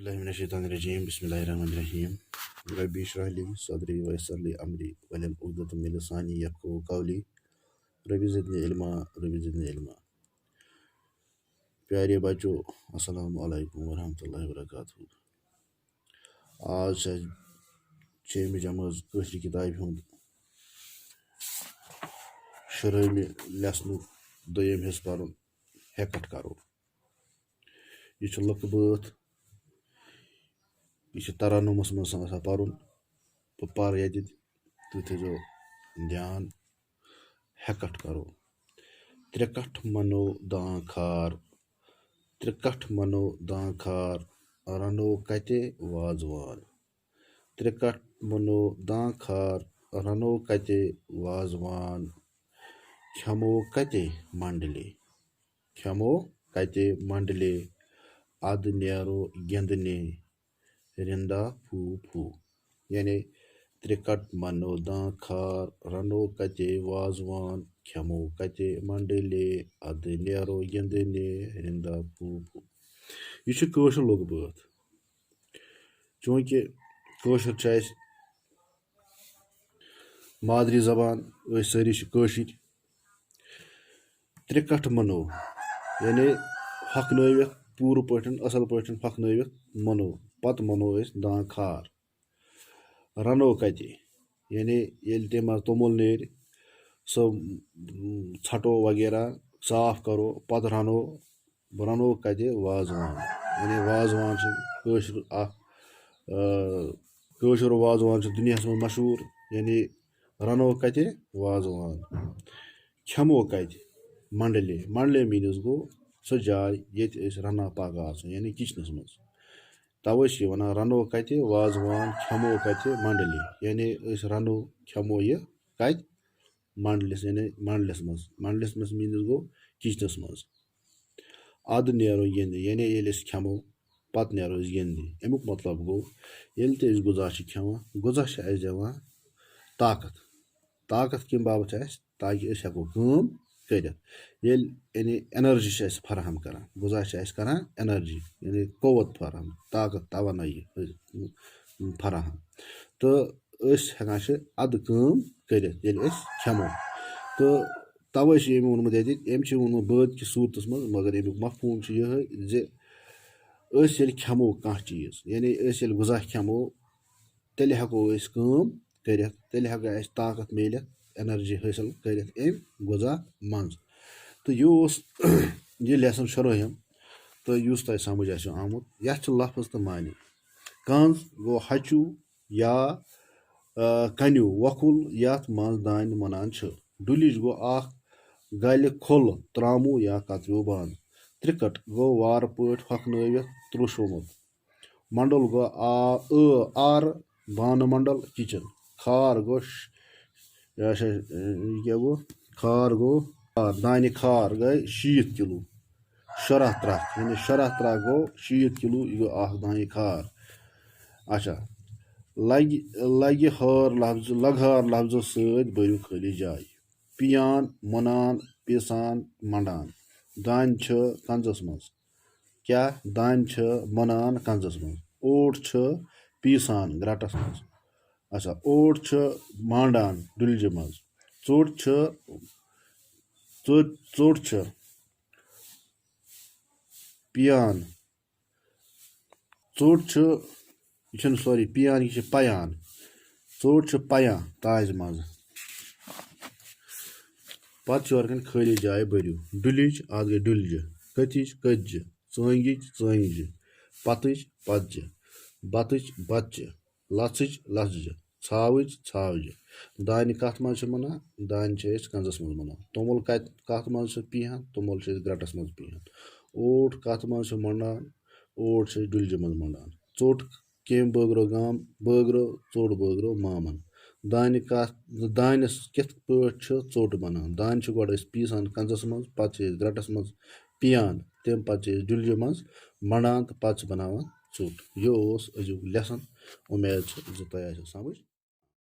बिस्मिल्लाहि मिनश्शैतानिर्रजीम बिस्मिल्लाहिर्रहमानिर्रहीम रब्बि इश्रह ली सदरी वयस्सिर ली अमरी वहलुल उक़दतम मिन लिसानी यफ़क़हू क़ौली रब्बि ज़िदनी इल्मा। प्यारे बच्चों, अस्सलामु अलैकुम वरहमतुल्लाहि वबरकातुहू। आज छेमि जमाज कशर किताब हुंद 10वीं लेसनुक दोयम हिस्स परन हेकट करो। यह लुक बात यह तरानुमस मज परन बह पर ये तुम थो ध्यान। हेकट करो त्रेकठ मनो दां खार रनो कते वाजवान। त्रेकठ मनो दां खार रनो कते वाजवान। खेमो कते मंडले अद नेरो गिंदने रिंदा फू फू। यानी त्रिकट मनो दां खार रनो कते वाजवान खेमो कते मंडले अद नेरो गिंदने रिंदा फू फू। यह कशर लोग बात चूंकि कशर मादरी जबान सारी कशर। त्रिकठ मनो यानी हकनवित पूर पठन असल पठन हकनवित मनो पत मनो दां खार। रनो कते यानी येल तम तोमुल नेर सो छटो वगैरह साफ करो पत रनो कते वाजवान। यानी वाजवान कशर वाजवान दुनिया में मशहूर। यानी रनो कते वाजवान। खेमो कते मंडले मीनस गो सो जाय ये रना पाक यानी किचनस मज। तवे वन रनो कते वाजवान खेमो कते मंडले। यानी रनो खेमो यह कत मंडलिस यानी मंडलिस मज मीनस गो किचनस मज। अद नेरो गिंद यानी ये खेमो पत नेरो गिंद। अमुक मतलब गो ये गुजा खेवान गुजा दिवान ताकत कम बाबत ताकि हेको काम कर। यानी एनर्जी फराहम कर गुजा कर एनर्जी यानी कुव्वत फराहम ताकत तवानाई फराहम तो हेकान अद काम कर खेमो। तो तवे वोनमुत वोनमुत बात कि सूरतस मज मगर अमुक मफहूम ये खेमो कह चीज यानी गुजा खेमो तेल हेको काम कर तेल हेको ताकत मिल एनर्जी हासिल कर गुजा मज। तो यह लेसन 10वीं तो तुम समझ आमुत ये लफ्ज तो मानी। कंज गो हचू या कन्यू वकुल यथ मज दान मुनान। डुलिज गो गल खोल त्रामू या कतरु बंद। त्रिकट गो वार पट हकनवित त्रुशमुत। मंडल गो आर बान मंडल किचन। खार गो दान खार गई 70 किलो। शरह त्रख यानी शरह त्रख गो 70 किलो यह गो दान खार। अच्छा लग हार लफ्जो सत भरू खाली जाय। पियान मुनान पिसान मंडान। दान कंजस मज क्या दान मुनान कंजस मज। ओट पीसान ग्रटस मज। अच्छा ओट मांडान डुलज मज। चोट पियान चोट यह सॉरी पियान यह पयान। चोट पयान ताज मज। पत यौरकन खाली जाय भरू। डुलिज अत गई डुलज। कतिज कतज चंगिज चंगिज पतज पतज बतच बतच लचज लचज छावज छावज। दान कत मज मुना दान कंजस मज मुना। तोमुल कत मज पीहान तोमुल ग्रटस मज पीहान। ओट कत मज मंडान ओट डुलज मज मंडान। चोट कम बगरो गाम बगरो चोट बगरो मामन। दानस कित पट चोट बनान। दान गोड़ पीसान कंजस मज पत ग्रटस मज पीहान तम पत डुलज मज मंडान तो पत बनावान चोट। यह अजुक लेसन। उम्मीद तुम समझ।